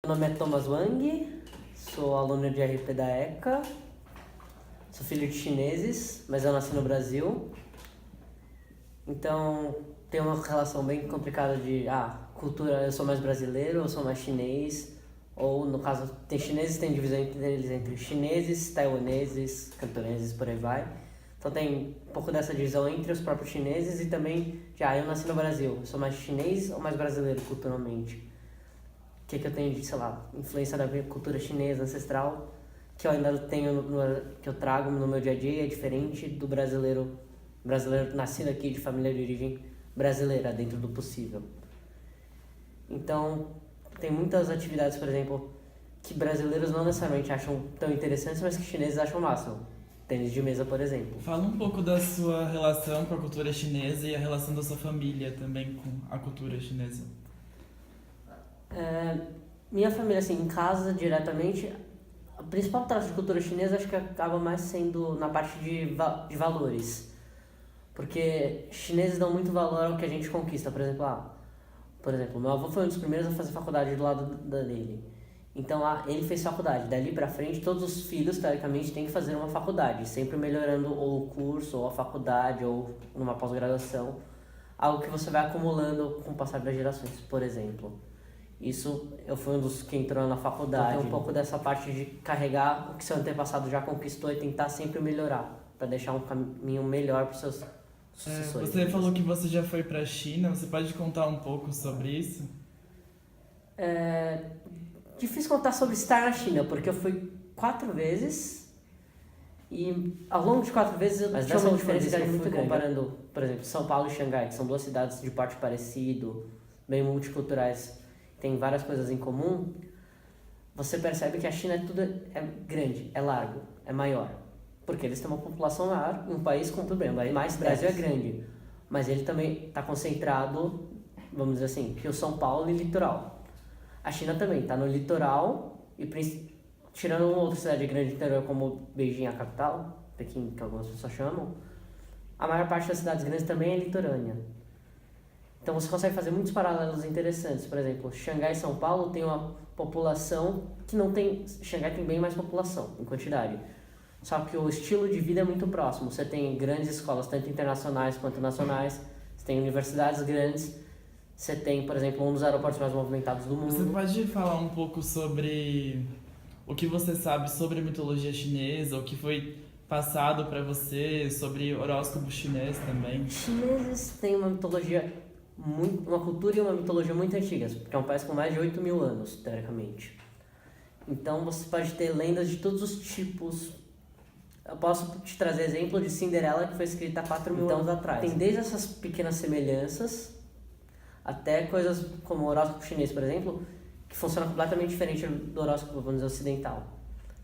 Meu nome é Thomas Wang, sou aluno de RP da ECA, sou filho de chineses, mas eu nasci no Brasil. Então tem uma relação bem complicada de cultura, eu sou mais brasileiro, eu sou mais chinês, ou no caso tem chineses, tem divisão entre chineses, taiwaneses, cantoneses, por aí vai. Então tem um pouco dessa divisão entre os próprios chineses e também eu nasci no Brasil, eu sou mais chinês ou mais brasileiro culturalmente. O que eu tenho de, influência da cultura chinesa ancestral, que eu ainda tenho, que eu trago no meu dia a dia, é diferente do brasileiro nascido aqui de família de origem brasileira, dentro do possível. Então, tem muitas atividades, por exemplo, que brasileiros não necessariamente acham tão interessantes, mas que chineses acham máximo. Tênis de mesa, por exemplo. Fala um pouco da sua relação com a cultura chinesa e a relação da sua família também com a cultura chinesa. Minha família, em casa, diretamente, a principal traço de cultura chinesa acho que acaba mais sendo na parte de valores. Porque chineses dão muito valor ao que a gente conquista. Por exemplo, meu avô foi um dos primeiros a fazer faculdade do lado dele. Então, ele fez faculdade. Dali pra frente, todos os filhos, teoricamente, têm que fazer uma faculdade. Sempre melhorando ou o curso, ou a faculdade, ou numa pós-graduação. Algo que você vai acumulando com o passar das gerações, por exemplo. Isso, eu fui um dos que entrou na faculdade. Então, tem um pouco dessa parte de carregar o que seu antepassado já conquistou e tentar sempre melhorar, para deixar um caminho melhor para os seus sucessores. Você falou que você já foi para a China, você pode contar um pouco sobre isso? Difícil contar sobre estar na China, porque eu fui 4 vezes e ao longo de 4 vezes eu tinha uma diferença muito grande. Comparando, por exemplo, São Paulo e Xangai, que são 2 cidades de porte parecido, bem multiculturais, tem várias coisas em comum, você percebe que a China é grande, é largo, é maior. Porque eles têm uma população maior, um país com problema. Mas o Brasil é grande, mas ele também está concentrado, vamos dizer assim, Rio, São Paulo e litoral. A China também está no litoral, e tirando uma outra cidade grande interior como Beijing, a capital, Pequim, que algumas pessoas chamam, a maior parte das cidades grandes também é litorânea. Então você consegue fazer muitos paralelos interessantes. Por exemplo, Xangai e São Paulo tem uma população que não tem... Xangai tem bem mais população, em quantidade. Só que o estilo de vida é muito próximo. Você tem grandes escolas, tanto internacionais quanto nacionais. Você tem universidades grandes. Você tem, por exemplo, um dos aeroportos mais movimentados do mundo. Você pode falar um pouco sobre o que você sabe sobre a mitologia chinesa, o que foi passado para você, sobre horóscopo chinês também? Os chineses têm uma mitologia... uma cultura e uma mitologia muito antigas, porque é um país com mais de 8 mil anos, teoricamente. Então você pode ter lendas de todos os tipos. Eu posso te trazer exemplo de Cinderela, que foi escrita há 4 mil anos atrás. Tem desde essas pequenas semelhanças, até coisas como o horóscopo chinês, por exemplo, que funciona completamente diferente do horóscopo, vamos dizer, ocidental.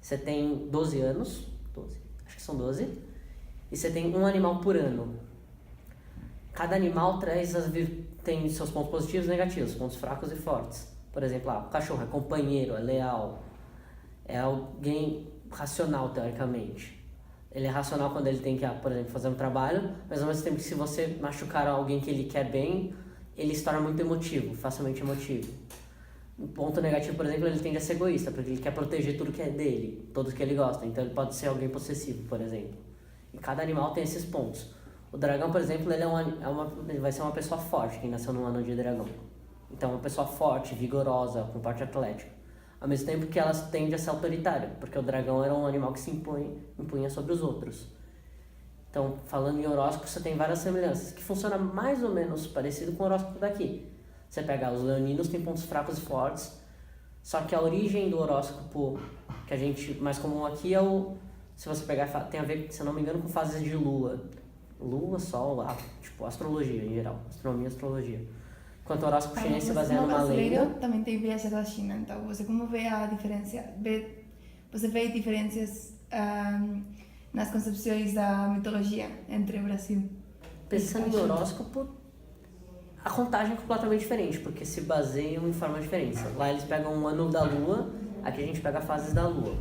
Você tem 12 anos, acho que são 12, e você tem um animal por ano. Cada animal tem seus pontos positivos e negativos, pontos fracos e fortes. Por exemplo, o cachorro é companheiro, é leal, é alguém racional, teoricamente. Ele é racional quando ele tem que, por exemplo, fazer um trabalho, mas ao mesmo tempo que se você machucar alguém que ele quer bem, ele se torna muito emotivo, facilmente emotivo. Um ponto negativo, por exemplo, ele tende a ser egoísta, porque ele quer proteger tudo que é dele, tudo que ele gosta. Então ele pode ser alguém possessivo, por exemplo. E cada animal tem esses pontos. O dragão, por exemplo, ele vai ser uma pessoa forte, quem nasceu no ano de dragão. Então, uma pessoa forte, vigorosa, com porte atlético. Ao mesmo tempo que ela tende a ser autoritária, porque o dragão era um animal que se impunha sobre os outros. Então, falando em horóscopo, você tem várias semelhanças, que funciona mais ou menos parecido com o horóscopo daqui. Você pega os leoninos, tem pontos fracos e fortes, só que a origem do horóscopo que a gente mais comum aqui se você pegar, tem a ver, se eu não me engano, com fases de lua. Lua, sol, astrologia em geral, astronomia e astrologia. Enquanto o horóscopo chinês se baseia numa lenda. Também tem viajado à China, então você como vê a diferença? Você vê diferenças nas concepções da mitologia entre o Brasil? Pensando em horóscopo, a contagem é completamente diferente, porque se baseiam em formas diferentes. Lá eles pegam um ano da lua, aqui a gente pega fases da lua.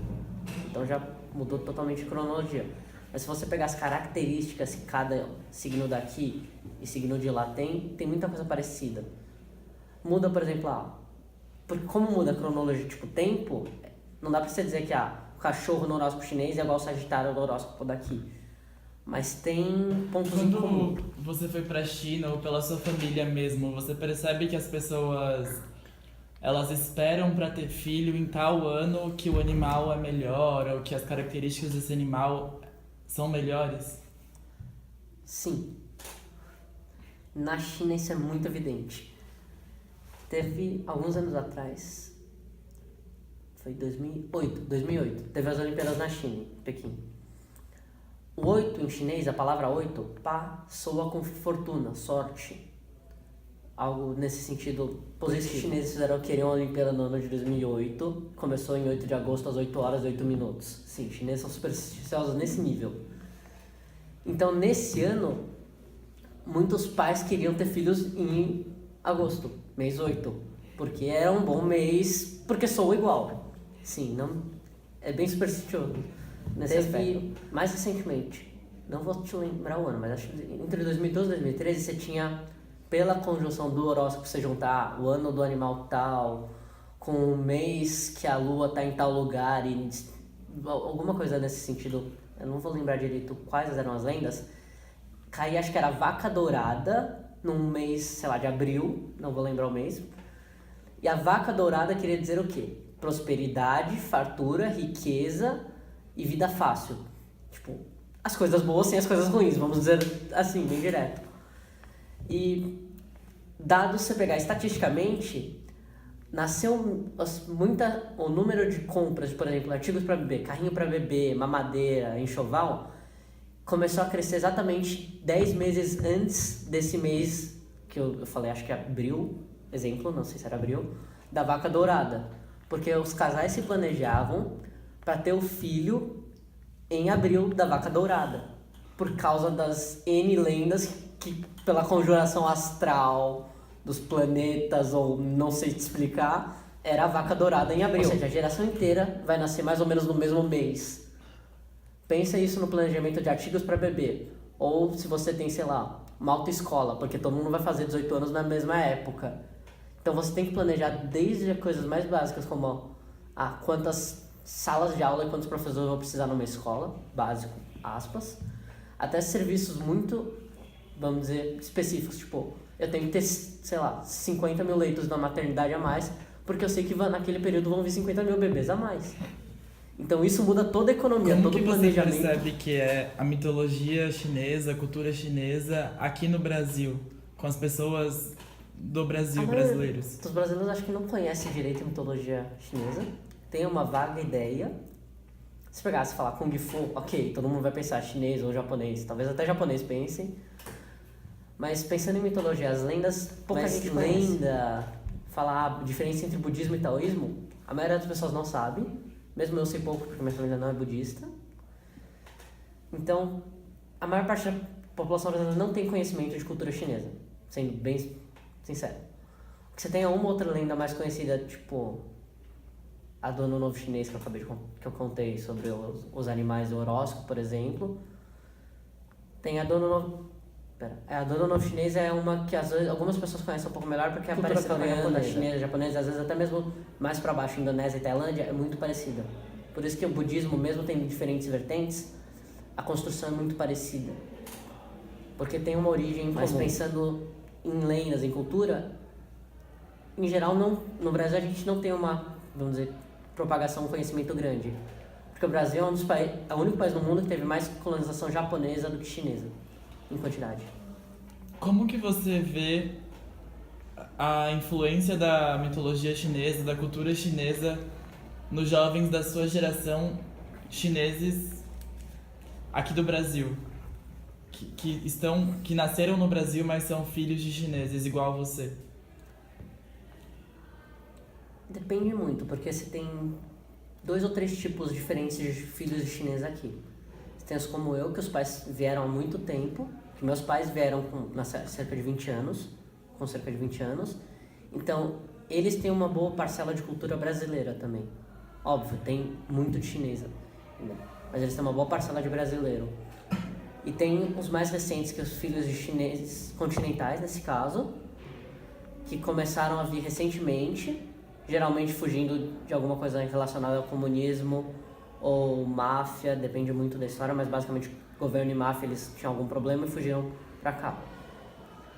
Então já mudou totalmente a cronologia. Mas se você pegar as características que cada signo daqui e signo de lá tem muita coisa parecida. Muda, por exemplo, Porque como muda a cronologia, tipo, tempo, não dá pra você dizer que o cachorro no horóscopo chinês é igual ao Sagitário no horóscopo daqui. Mas tem pontos em comum. Quando você foi pra China ou pela sua família mesmo, você percebe que as pessoas elas esperam pra ter filho em tal ano que o animal é melhor ou que as características desse animal são melhores? Sim. Na China isso é muito evidente. Teve alguns anos atrás, foi 2008, teve as Olimpíadas na China, em Pequim. O 8 em chinês, a palavra 8, pá, soa com fortuna, sorte. Algo nesse sentido positivo. Os chineses fizeram querer uma Olimpíada no ano de 2008, começou em 8 de agosto às 8 horas e 8 minutos. Sim, os chineses são supersticiosos nesse nível. Então, nesse ano, muitos pais queriam ter filhos em agosto, mês 8, porque era um bom mês, porque soa igual. Sim, não, é bem supersticioso nesse aspecto. Mais recentemente, não vou te lembrar o ano, mas acho que entre 2012 e 2013 você tinha, pela conjunção do horóscopo, você juntar o ano do animal tal com o mês que a lua está em tal lugar e alguma coisa nesse sentido, eu não vou lembrar direito quais eram as lendas, caía, acho que era vaca dourada num mês, sei lá, de abril, não vou lembrar o mês, e a vaca dourada queria dizer o quê? Prosperidade, fartura, riqueza e vida fácil. Tipo, as coisas boas sem as coisas ruins, vamos dizer assim, bem direto. E dado você pegar estatisticamente, nasceu o número de compras, por exemplo, artigos para bebê, carrinho para bebê, mamadeira, enxoval, começou a crescer exatamente 10 meses antes desse mês, que eu falei, acho que é abril, exemplo, não sei se era abril, da vaca dourada. Porque os casais se planejavam para ter o filho em abril da vaca dourada, por causa das N lendas que, pela conjuração astral dos planetas, ou não sei te explicar, era a vaca dourada em abril. Ou seja, a geração inteira vai nascer mais ou menos no mesmo mês. Pensa isso no planejamento de artigos para bebê. Ou se você tem, sei lá, uma autoescola, porque todo mundo vai fazer 18 anos na mesma época. Então você tem que planejar desde coisas mais básicas, como quantas salas de aula e quantos professores vão precisar numa escola, básico, aspas, até serviços muito, vamos dizer, específicos, tipo, eu tenho que ter, sei lá, 50 mil leitos na maternidade a mais, porque eu sei que naquele período vão vir 50 mil bebês a mais. Então isso muda toda a economia, Como todo o que você planejamento. percebe que é a mitologia chinesa, a cultura chinesa aqui no Brasil, com as pessoas do Brasil, brasileiros? Os brasileiros acho que não conhecem direito a mitologia chinesa, tem uma vaga ideia. Se pegasse e falar Kung Fu, ok, todo mundo vai pensar chinês ou japonês, talvez até japonês pensem. Mas pensando em mitologia, as lendas, pouca gente lenda, falar a diferença entre budismo e taoísmo, a maioria das pessoas não sabe. Mesmo eu sei pouco, porque minha família não é budista. Então, a maior parte da população brasileira não tem conhecimento de cultura chinesa, sendo bem sincero. Que você tenha uma outra lenda mais conhecida, tipo a do Ano Novo Chinês, que eu contei sobre os animais do horóscopo, por exemplo. Tem a do Ano Novo... a do Ano Novo Chinês é uma que às vezes algumas pessoas conhecem um pouco melhor, porque é parecida com a chinesa, japonesa, às vezes até mesmo mais para baixo, Indonésia e Tailândia, é muito parecida. Por isso que o budismo, mesmo tendo diferentes vertentes, a construção é muito parecida. Porque tem uma origem comum. Mas pensando em lendas, em cultura, em geral, no Brasil a gente não tem uma, vamos dizer, propagação, um conhecimento grande. Porque o Brasil é o único país no mundo que teve mais colonização japonesa do que chinesa, em quantidade. Como que você vê a influência da mitologia chinesa, da cultura chinesa, nos jovens da sua geração chineses aqui do Brasil? Que nasceram no Brasil, mas são filhos de chineses, igual você. Depende muito, porque você tem 2 ou 3 tipos diferentes de filhos de chineses aqui. Você tem os como eu, que os pais vieram há muito tempo, que meus pais vieram com cerca de 20 anos, então eles têm uma boa parcela de cultura brasileira também. Óbvio, tem muito de chinesa, mas eles têm uma boa parcela de brasileiro. E tem os mais recentes, que os filhos de chineses continentais, nesse caso, que começaram a vir recentemente, geralmente fugindo de alguma coisa relacionada ao comunismo ou máfia, depende muito da história, mas basicamente governo e máfia eles tinham algum problema e fugiram para cá.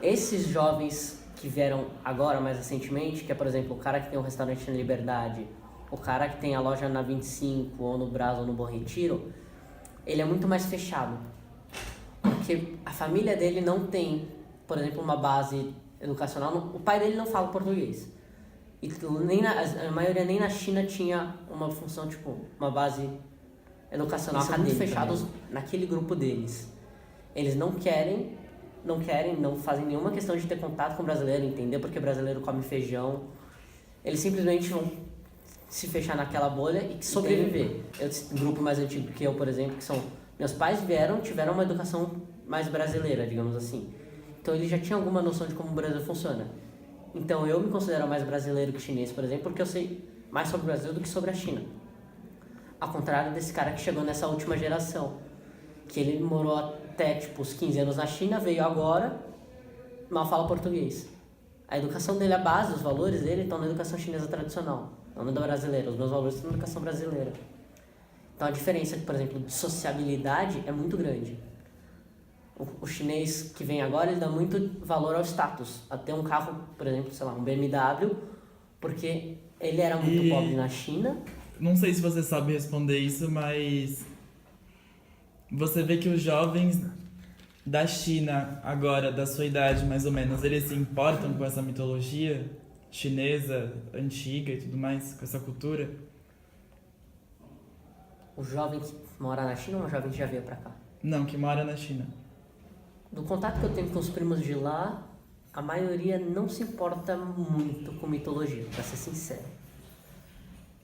Esses jovens que vieram agora, mais recentemente, que é, por exemplo, o cara que tem um restaurante na Liberdade, o cara que tem a loja na 25, ou no Brás, ou no Bom Retiro, ele é muito mais fechado. Porque a família dele não tem, por exemplo, uma base educacional. O pai dele não fala português. E nem a maioria nem na China tinha uma função, tipo, uma base educacional. Eles são muito fechados naquele grupo deles. Eles não fazem nenhuma questão de ter contato com o brasileiro, entender porque o brasileiro come feijão. Eles simplesmente vão se fechar naquela bolha e sobreviver. Esse grupo mais antigo que eu, por exemplo, que são... Meus pais tiveram uma educação mais brasileira, digamos assim. Então eles já tinham alguma noção de como o Brasil funciona. Então eu me considero mais brasileiro que chinês, por exemplo, porque eu sei mais sobre o Brasil do que sobre a China. Ao contrário desse cara que chegou nessa última geração, que ele morou até tipo os 15 anos na China, veio agora, mal fala português. A educação dele, a base, os valores dele estão na educação chinesa tradicional, não na brasileira. Os meus valores estão na educação brasileira. Então a diferença, por exemplo, de sociabilidade é muito grande. O chinês que vem agora, ele dá muito valor ao status. A ter um carro, por exemplo, sei lá, um BMW, porque ele era muito pobre na China. Não sei se você sabe responder isso, mas você vê que os jovens da China agora, da sua idade mais ou menos, eles se importam com essa mitologia chinesa, antiga e tudo mais, com essa cultura? O jovem que mora na China ou um jovem que já veio pra cá? Não, que mora na China. Do contato que eu tenho com os primos de lá, a maioria não se importa muito com mitologia, pra ser sincero.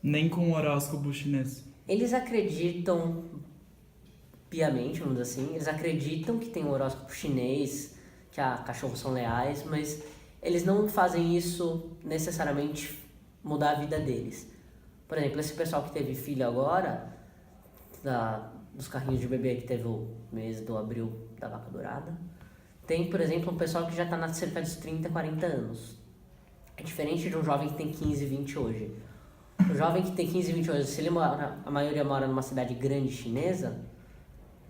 Nem com o horóscopo chinês. Eles acreditam piamente, vamos dizer assim, eles acreditam que tem um horóscopo chinês, que cachorros são leais, mas eles não fazem isso necessariamente mudar a vida deles. Por exemplo, esse pessoal que teve filho agora, dos carrinhos de bebê que teve o mês do abril da vaca dourada, tem, por exemplo, um pessoal que já está na cerca dos 30, 40 anos. É diferente de um jovem que tem 15, 20 hoje. O jovem que tem 15, 20 hoje, se ele a maioria mora numa cidade grande chinesa,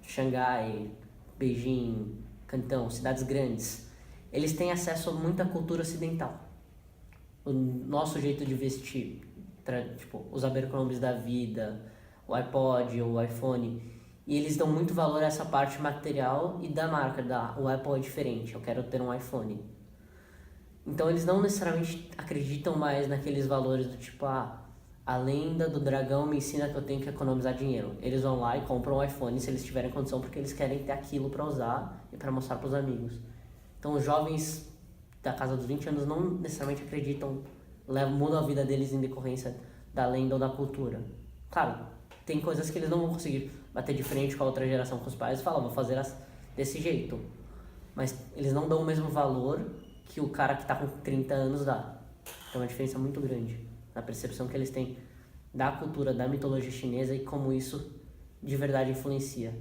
Xangai, Beijing, Cantão, cidades grandes, eles têm acesso a muita cultura ocidental. O nosso jeito de vestir, tipo, os Abercrombies da vida, o iPod ou o iPhone, e eles dão muito valor a essa parte material e da marca, o Apple é diferente, eu quero ter um iPhone. Então eles não necessariamente acreditam mais naqueles valores do tipo, a lenda do dragão me ensina que eu tenho que economizar dinheiro. Eles vão lá e compram um iPhone se eles tiverem condição, porque eles querem ter aquilo para usar e para mostrar para os amigos. Então os jovens da casa dos 20 anos não necessariamente acreditam, mudam a vida deles em decorrência da lenda ou da cultura. Claro, tem coisas que eles não vão conseguir bater de frente com a outra geração, com os pais, e falar, vou fazer desse jeito. Mas eles não dão o mesmo valor que o cara que está com 30 anos dá. Então é uma diferença muito grande na percepção que eles têm da cultura, da mitologia chinesa e como isso de verdade influencia.